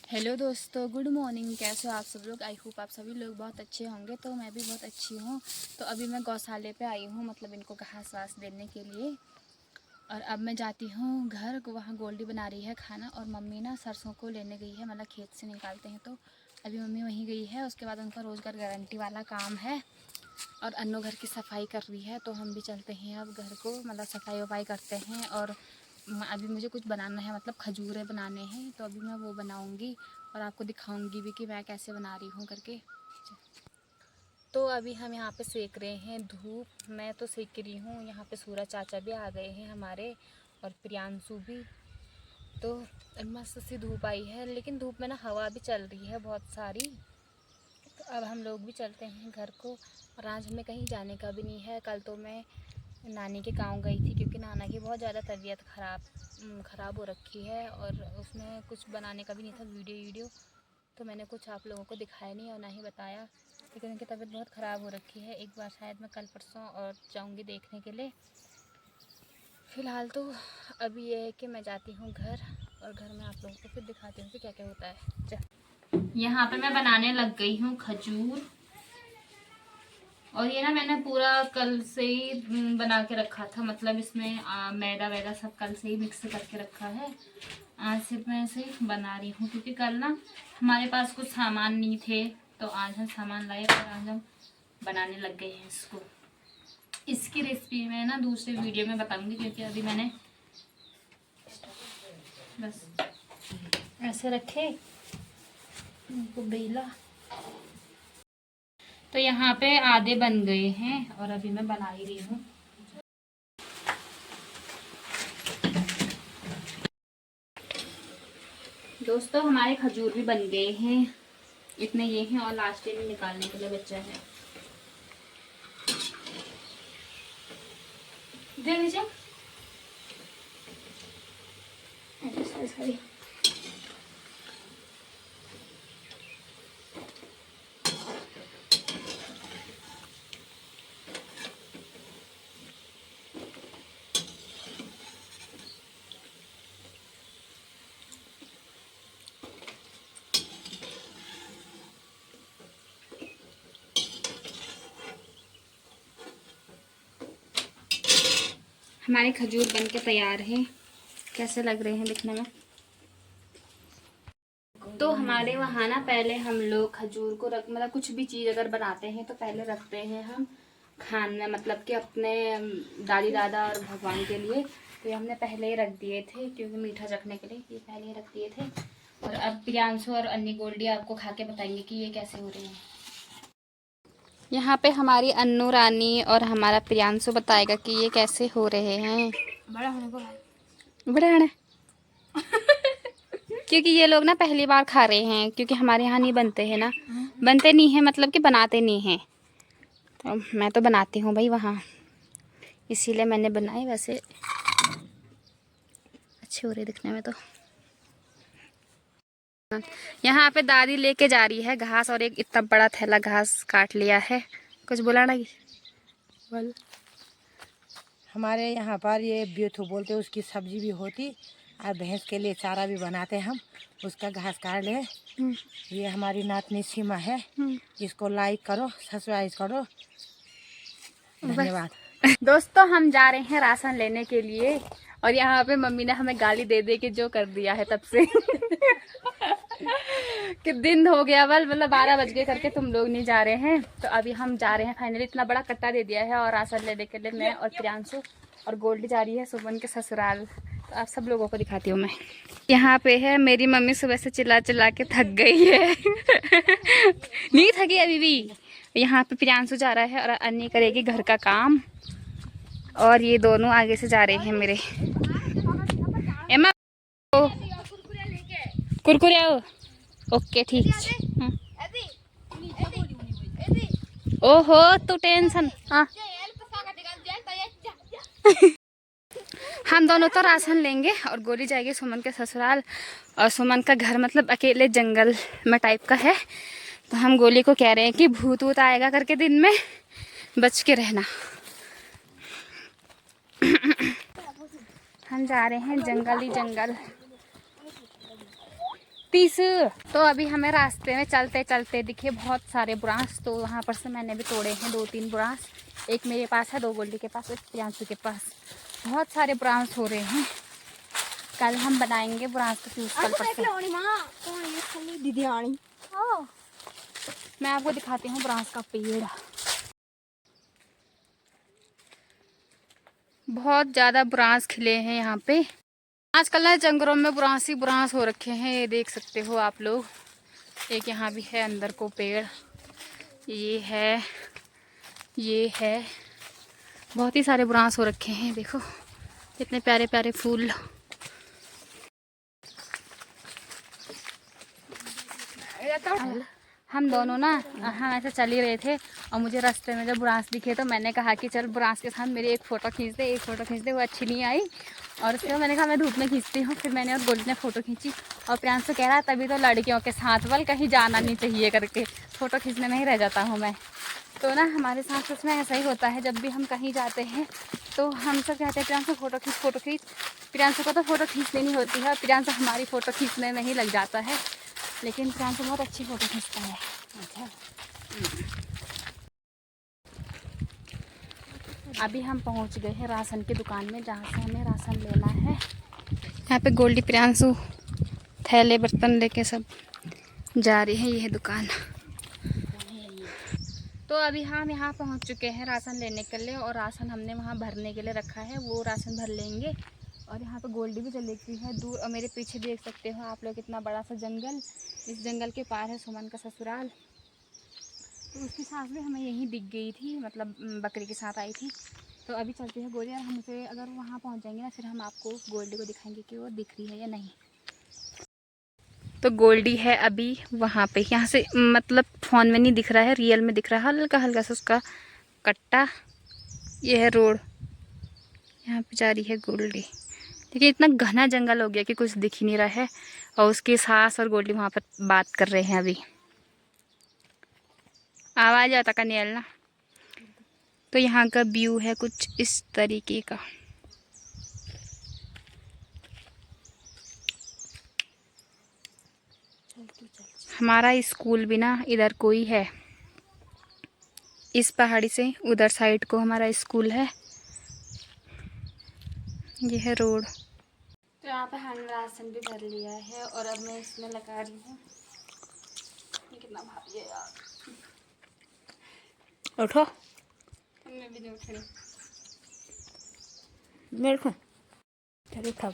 Hello दोस्तों, good morning. कैसे हो आप सब लोग? आई होप आप सभी लोग बहुत अच्छे होंगे। तो मैं भी बहुत अच्छी हूँ। तो अभी मैं गौशाले पे आई हूँ, मतलब इनको घास वास देने के लिए। और अब मैं जाती हूँ घर को। वहाँ गोल्डी बना रही है खाना, और मम्मी ना सरसों को लेने गई है, मतलब खेत से निकालते हैं। तो अभी मम्मी वहीं गई है। उसके बाद उनका रोज़गार गारंटी वाला काम है, और अन्नू घर की सफाई कर रही है। तो हम भी चलते हैं अब घर को, मतलब सफाई वफाई करते हैं। और अभी मुझे कुछ बनाना है, मतलब खजूरें बनाने हैं। तो अभी मैं वो बनाऊंगी और आपको दिखाऊंगी भी कि मैं कैसे बना रही हूँ करके। तो अभी हम यहाँ पे सेक रहे हैं धूप। मैं तो सेक रही हूँ, यहाँ पे सूरज चाचा भी आ गए हैं हमारे, और प्रियांशु भी। तो मस्त सी धूप आई है, लेकिन धूप में ना हवा भी चल रही है बहुत सारी। तो अब हम लोग भी चलते हैं घर को। और आज हमें कहीं जाने का भी नहीं है। कल तो मैं नानी के गांव गई थी, क्योंकि नाना की बहुत ज़्यादा तबीयत ख़राब हो रखी है, और उसमें कुछ बनाने का भी नहीं था वीडियो। तो मैंने कुछ आप लोगों को दिखाया नहीं और ना ही बताया, लेकिन उनकी तबीयत बहुत ख़राब हो रखी है। एक बार शायद मैं कल परसों और जाऊँगी देखने के लिए। फ़िलहाल तो अभी ये है कि मैं जाती हूँ घर, और घर में आप लोगों को फिर दिखाती हूँ कि क्या क्या होता है। चल, यहाँ पे मैं बनाने लग गई हूँ खजूर। और ये ना मैंने पूरा कल से ही बना के रखा था, मतलब इसमें मैदा वैदा सब कल से ही मिक्स करके रखा है। आज सिर्फ मैं इसे बना रही हूँ, क्योंकि कल ना हमारे पास कुछ सामान नहीं थे। तो आज हम सामान लाए और आज हम बनाने लग गए हैं इसको। इसकी रेसिपी मैं ना दूसरे वीडियो में बताऊंगी, क्योंकि अभी मैंने बस ऐसे रखे इनको बेला। तो यहाँ पे आधे बन गए हैं, और अभी मैं बना ही रही हूँ। दोस्तों, हमारे खजूर भी बन गए हैं। इतने ये हैं, और लास्ट में निकालने के लिए बच्चा है। दे दीजिए। सॉरी। हमारे खजूर बनके तैयार हैं। कैसे लग रहे हैं दिखने में? तो हमारे वहाँ ना पहले हम लोग खजूर को मतलब कुछ भी चीज़ अगर बनाते हैं तो पहले रखते हैं हम खाना, मतलब कि अपने दादी दादा और भगवान के लिए। तो ये हमने पहले ही रख दिए थे, क्योंकि मीठा चखने के लिए ये पहले ही रख दिए थे। और अब प्रियांशु और अन्नी गोल्डी आपको खा के बताएंगे कि ये कैसे हो रहे हैं। यहाँ पे हमारी अन्नू रानी और हमारा प्रियांशु बताएगा कि ये कैसे हो रहे हैं। बड़ा होने को बड़ा होने क्योंकि ये लोग ना पहली बार खा रहे हैं, क्योंकि हमारे यहाँ नहीं बनते हैं ना, बनते नहीं हैं, मतलब कि बनाते नहीं हैं। तो मैं तो बनाती हूँ भाई वहाँ, इसीलिए मैंने बनाए। वैसे अच्छे हो रहे दिखने में। तो यहाँ पे दादी लेके जा रही है घास, और एक इतना बड़ा थैला घास काट लिया है। कुछ बोला ना? बोल। हमारे यहाँ पर ये ब्यूथू बोलते हैं, उसकी सब्जी भी होती, और भैंस के लिए चारा भी बनाते हम। उसका घास काट ले। ये हमारी नातनी सीमा है। इसको लाइक करो, सब्सक्राइब करो। धन्यवाद। दोस्तों, हम जा रहे हैं राशन लेने के लिए, और यहाँ पे मम्मी ने हमें गाली दे दे के जो कर दिया है तब से कि दिन हो गया, मतलब 12 बज गए करके तुम लोग नहीं जा रहे हैं। तो अभी हम जा रहे हैं फाइनली। इतना बड़ा कट्टा दे दिया है, और राशन लेने के लिए मैं और प्रियांशु और गोल्डी जा रही है सुमन के ससुराल। तो आप सब लोगों को दिखाती हूँ मैं। यहाँ पे है मेरी मम्मी, सुबह से चिल्ला चिल्ला के थक गई है नहीं थकी अभी भी। यहाँ पे प्रियांशु जा रहा है, और अन्नी करेगी घर का काम। और ये दोनों आगे से जा रहे हैं मेरे। एमा कुरकुरे आओ। ओके ठीक। ओहो तू टेंशन। हाँ हम दोनों तो राशन लेंगे, और गोली जाएगी सुमन के ससुराल। और सुमन का घर मतलब अकेले जंगल में टाइप का है। तो हम गोली को कह रहे हैं कि भूत वूत आएगा करके दिन में बच के रहना। हम जा रहे हैं जंगल ही जंगल। 30। तो अभी हमें रास्ते में चलते चलते दिखे बहुत सारे बुरांस, तो वहाँ पर से मैंने भी तोड़े हैं 2-3 बुरांस। एक मेरे पास है, 2 गोल्डी के पास, एक प्रियांशु के पास। बहुत सारे बुरांस हो रहे हैं। कल हम बनाएंगे बुरांस का जूस। कल मैं आपको दिखाती हूँ बुरांस का पेड़। बहुत ज़्यादा बुरांस खिले हैं यहाँ पे। आजकल ना जंगलों में बुरांस ही बुरांस हो रखे हैं, ये देख सकते हो आप लोग। एक यहाँ भी है अंदर को पेड़, ये है, बहुत ही सारे बुरांस हो रखे हैं। देखो कितने प्यारे प्यारे फूल। हम दोनों ना हम ऐसे चल ही रहे थे और मुझे रास्ते में जब बुरांस दिखे तो मैंने कहा कि चल बुरांस के साथ मेरी एक फ़ोटो खींच दे। वो अच्छी नहीं आई और उसके बाद मैंने कहा मैं धूप में खींचती हूँ। फिर मैंने और गोल्डी ने फ़ोटो खींची और प्रियांशु कह रहा तभी तो लड़कियों के साथ बल कहीं जाना नहीं चाहिए करके फ़ोटो खींचने में ही रह जाता हूँ मैं। तो ना हमारे साथ उसमें ऐसा ही होता है, जब भी हम कहीं जाते हैं तो हम सब कहते हैं प्रियांशु फ़ोटो खींच। प्रियांशु को तो फ़ोटो खींचनी नहीं होती है और प्रियांशु हमारी फ़ोटो खींचने में ही लग जाता है, लेकिन प्रियांशु बहुत अच्छी फ़ोटो खींचता है। अच्छा, अभी हम पहुंच गए हैं राशन की दुकान में, जहां से हमें राशन लेना है। यहाँ पे गोल्डी प्रियांशु थैले बर्तन लेके सब जा रही है। ये है दुकान। तो अभी हम यहाँ पहुँच चुके हैं राशन लेने के लिए, और राशन हमने वहाँ भरने के लिए रखा है, वो राशन भर लेंगे। और यहाँ पे गोल्डी भी चली गई है दूर, और मेरे पीछे देख सकते हो आप लोग कितना बड़ा सा जंगल। इस जंगल के पार है सुमन का ससुराल। तो उसकी सास भी हमें यहीं दिख गई थी, मतलब बकरी के साथ आई थी। तो अभी चलते हैं गोल्डी, और हमसे अगर वहाँ पहुँच जाएंगे ना, फिर हम आपको गोल्डी को दिखाएंगे कि वो दिख रही है या नहीं। तो गोल्डी है अभी वहाँ पे, यहाँ से मतलब फ़ोन में नहीं दिख रहा है, रियल में दिख रहा है हल्का हल्का सा उसका कट्टा। ये है रोड, यहाँ पे जा रही है गोल्डी। देखिए इतना घना जंगल हो गया कि कुछ दिख ही नहीं रहा है, और उसकी सास और गोल्डी वहाँ पर बात कर रहे हैं अभी। आवाज़ आता का नहीं ना। तो यहाँ का व्यू है कुछ इस तरीके का। हमारा स्कूल भी ना इधर कोई है, इस पहाड़ी से उधर साइड को हमारा स्कूल है। ये है रोड। तो यहाँ पे हमने राशन भी भर लिया है, और अब मैं इसमें लगा रही हूँ। ये कितना भारी है यार। उठो, मैं भी नहीं उठ रही। मेरे को चलो उठाओ।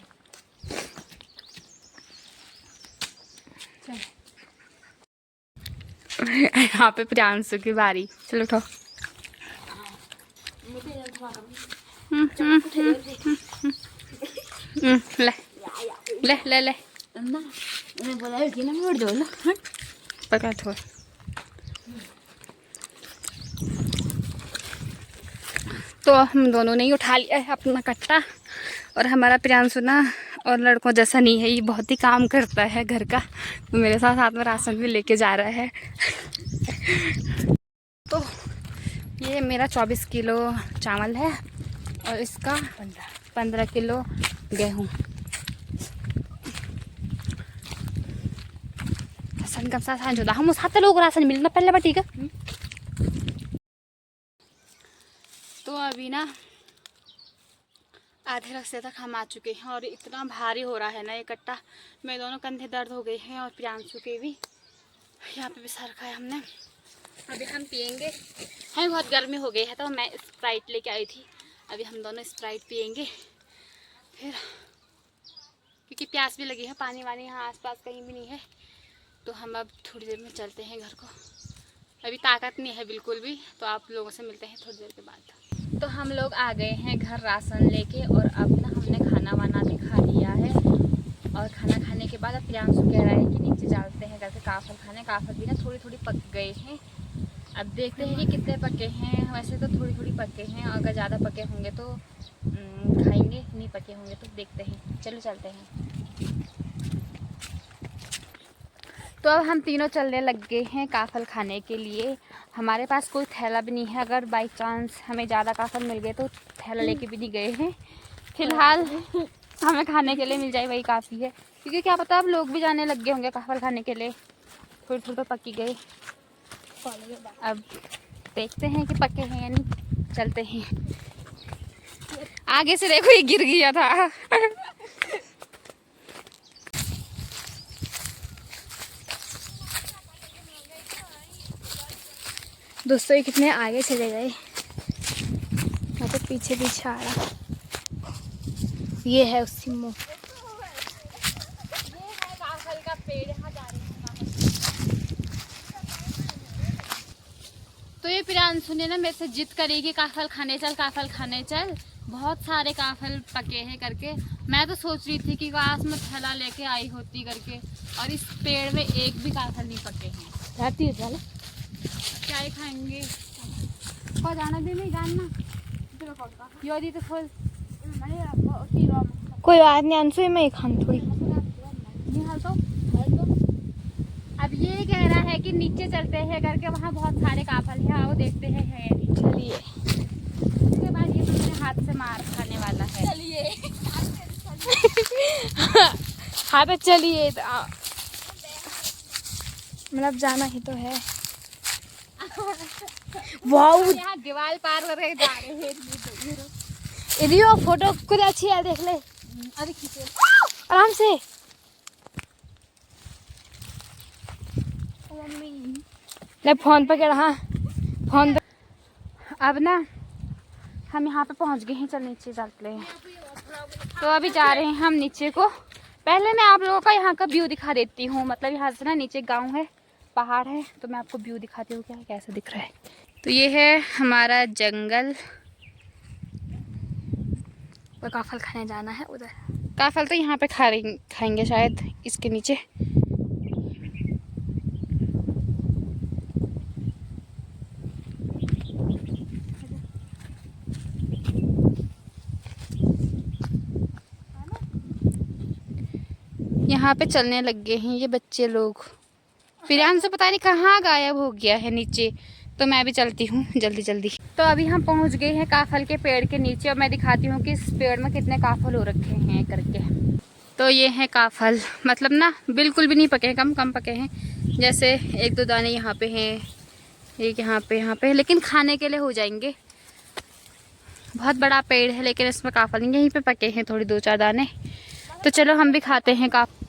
यहाँ पे प्रियांशु की बारी, चलो उठो। ले ले ले ले पकड़ थोड़ा। तो हम दोनों ने ही उठा लिया है अपना कट्टा, और हमारा प्रियांशु ना और लड़कों जैसा नहीं है, ये बहुत ही काम करता है घर का। तो मेरे साथ साथ में राशन भी लेके जा रहा है। तो ये मेरा 24 किलो चावल है, और इसका 15 किलो गेहूँ। राशन का साथ जो हम 7 लोग राशन मिलना पहले बा, ठीक है। तो अभी ना आधे रास्ते तक हम आ चुके हैं, और इतना भारी हो रहा है ना ये कट्टा, मेरे दोनों कंधे दर्द हो गए हैं, और प्रियांशु के भी। यहाँ पे भी सर रखा है हमने। अभी हम पियेंगे, हमें बहुत गर्मी हो गई है, तो मैं स्प्राइट लेके आई थी। अभी हम दोनों स्प्राइट पियेंगे फिर, क्योंकि प्यास भी लगी है। पानी वानी यहाँ आसपास कहीं भी नहीं है। तो हम अब थोड़ी देर में चलते हैं घर को। अभी ताकत नहीं है बिल्कुल भी, तो आप लोगों से मिलते हैं थोड़ी देर के बाद। तो हम लोग आ गए हैं घर राशन लेके, और अब ना हमने खाना वाना भी खा लिया है। और खाना खाने के बाद अब प्रियांशु कह रहा है कि नीचे चलते हैं करके काफल खाने। काफल भी ना थोड़ी थोड़ी पक गए हैं, अब देखते हैं कि कितने पके हैं। वैसे तो थोड़ी थोड़ी पके हैं, अगर ज़्यादा पके होंगे तो खाएंगे, नहीं पके होंगे तो देखते हैं। चलो चलते हैं। तो अब हम तीनों चलने लग गए हैं काफल खाने के लिए। हमारे पास कोई थैला भी नहीं है, अगर बाई चांस हमें ज़्यादा काफल मिल गए तो थैला लेके भी नहीं गए हैं। फिलहाल हमें खाने के लिए मिल जाए वही काफ़ी है। क्योंकि क्या पता अब लोग भी जाने लग गए होंगे काफल खाने के लिए। थोड़ी थोड़ी तो पकी गई, अब देखते हैं कि पके हैं या नहीं। चलते हैं। आगे से देखो ये गिर गया था। दोस्तों ये कितने आगे चले गए, मैं तो पीछे पीछे आ रहा। ये है उसी मुँह। ये है काफल का पेड़, यहाँ जा रहे हैं काफल। तो ये प्रियांशु ने ना मेरे से जिद करी कि काफल खाने चल, काफल खाने चल। बहुत सारे काफल पके हैं करके। मैं तो सोच रही थी कि काश मैं थैला लेके आई होती करके, और इस पेड़ में एक भी काफल नहीं पके हैं। जाती है चल, क्या ही खाएंगे। और जाना भी नहीं जानना योदी तो फुल। कोई बात नहीं अंशु, मैं खान थोड़ी। अब ये कह रहा है कि नीचे चलते हैं करके, वहाँ बहुत सारे काफल है, वो देखते हैं है या नहीं। चलिए, उसके बाद ये तो मेरे हाथ से मार खाने वाला है। चलिए। हाँ तो चलिए, मतलब जाना ही तो है। वाह, यहाँ दीवार पार करके जा रहे हैं। इधर फोटो खुद अच्छी है, देख ले। अरे खींचे आराम से। ले फोन पे रहा, फोन पे। अब ना हम यहाँ पे पहुँच गए हैं। चल नीचे चलते हैं। तो अभी जा रहे हैं हम नीचे को। पहले मैं आप लोगों का यहाँ का व्यू दिखा देती हूँ। मतलब यहाँ से ना नीचे गांव है, पहाड़ है, तो मैं आपको व्यू दिखाती हूँ क्या कैसा दिख रहा है। तो ये है हमारा जंगल, और काफल खाने जाना है उधर। काफल तो यहाँ पे खाएंगे शायद इसके नीचे। यहाँ पे चलने लग गए हैं ये बच्चे लोग। प्रियांशु पता नहीं कहाँ गायब हो गया है नीचे। तो मैं भी चलती हूँ जल्दी जल्दी। तो अभी हम पहुँच गए हैं काफल के पेड़ के नीचे, और मैं दिखाती हूँ कि इस पेड़ में कितने काफल हो रखे हैं करके। तो ये हैं काफल, मतलब ना बिल्कुल भी नहीं पके हैं, कम कम पके हैं। जैसे एक दो दाने यहाँ पे हैं, एक यहाँ पे, लेकिन खाने के लिए हो जाएंगे। बहुत बड़ा पेड़ है लेकिन इसमें काफल नहीं, यहीं पे पके हैं थोड़ी दो चार दाने। तो चलो हम भी खाते हैं काफल।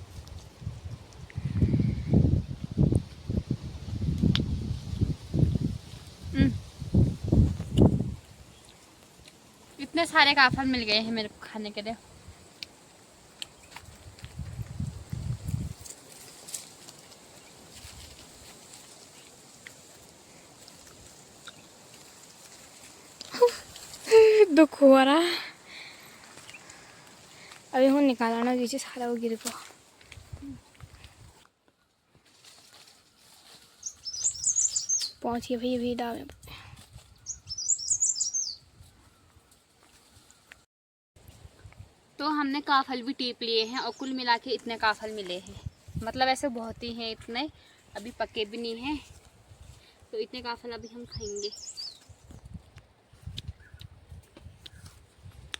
इतने सारे काफल मिल गए हैं मेरे को खाने के लिए। दुख हो रहा है। अभी हूँ निकाला ना नीचे, सारा वो गिर गया। पहुँच गए भैया भी डाल। तो हमने काफल भी टीप लिए हैं, और कुल मिला के इतने काफल मिले हैं। मतलब ऐसे बहुत ही हैं इतने, अभी पके भी नहीं हैं। तो इतने काफल अभी हम खाएंगे।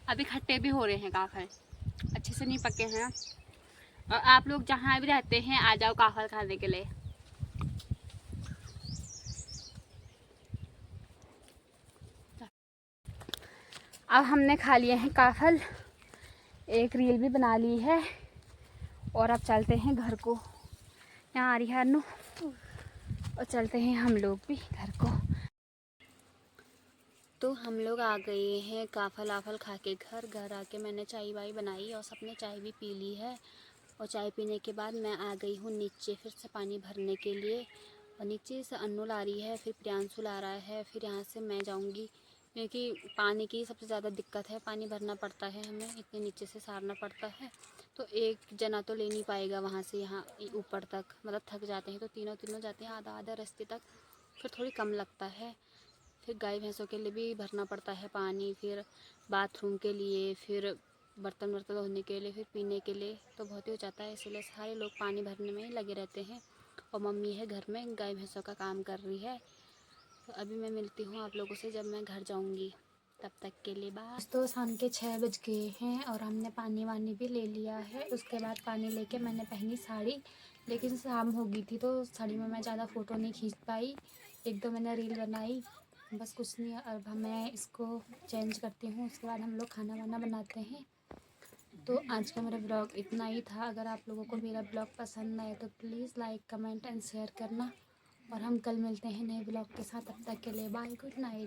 अभी खट्टे भी हो रहे हैं काफल, अच्छे से नहीं पके हैं। और आप लोग जहाँ भी रहते हैं आ जाओ काफल खाने के लिए। अब हमने खा लिए हैं काफल, एक रील भी बना ली है, और अब चलते हैं घर को। यहाँ आ रही है अनु, और चलते हैं हम लोग भी घर को। तो हम लोग आ गए हैं काफल आफल खा के घर आके मैंने चाय वाय बनाई, और सबने चाय भी पी ली है। और चाय पीने के बाद मैं आ गई हूँ नीचे फिर से पानी भरने के लिए। और नीचे से अन्नू ला रही है, फिर प्रियांशु ला रहा है, फिर यहाँ से मैं जाऊँगी, क्योंकि पानी की सबसे ज़्यादा दिक्कत है। पानी भरना पड़ता है हमें, इतने नीचे से सारना पड़ता है। तो एक जना तो ले नहीं पाएगा वहाँ से यहाँ ऊपर तक, मतलब थक जाते हैं। तो तीनों जाते हैं आधा आधा रास्ते तक, फिर थोड़ी कम लगता है। फिर गाय भैंसों के लिए भी भरना पड़ता है पानी, फिर बाथरूम के लिए, फिर बर्तन वर्तन धोने के लिए, फिर पीने के लिए, तो बहुत ही हो जाता है। इसलिए सारे लोग पानी भरने में ही लगे रहते हैं। और मम्मी है घर में गाय भैंसों का काम कर रही है। तो अभी मैं मिलती हूँ आप लोगों से जब मैं घर जाऊँगी। तब तक के लिए बाय। तो शाम के 6 बज गए हैं और हमने पानी वानी भी ले लिया है। उसके बाद पानी लेके मैंने पहनी साड़ी, लेकिन शाम हो गई थी तो साड़ी में मैं ज़्यादा फ़ोटो नहीं खींच पाई। एक दो मैंने रील बनाई, बस कुछ नहीं। अब मैं इसको चेंज करती हूँ, उसके बाद हम लोग खाना वाना बनाते हैं। तो आज का मेरा ब्लॉग इतना ही था। अगर आप लोगों को मेरा ब्लॉग पसंद आए तो please like comment and share करना, और हम कल मिलते हैं नए ब्लॉग के साथ। तब तक के लिए बाय, गुड नाइट।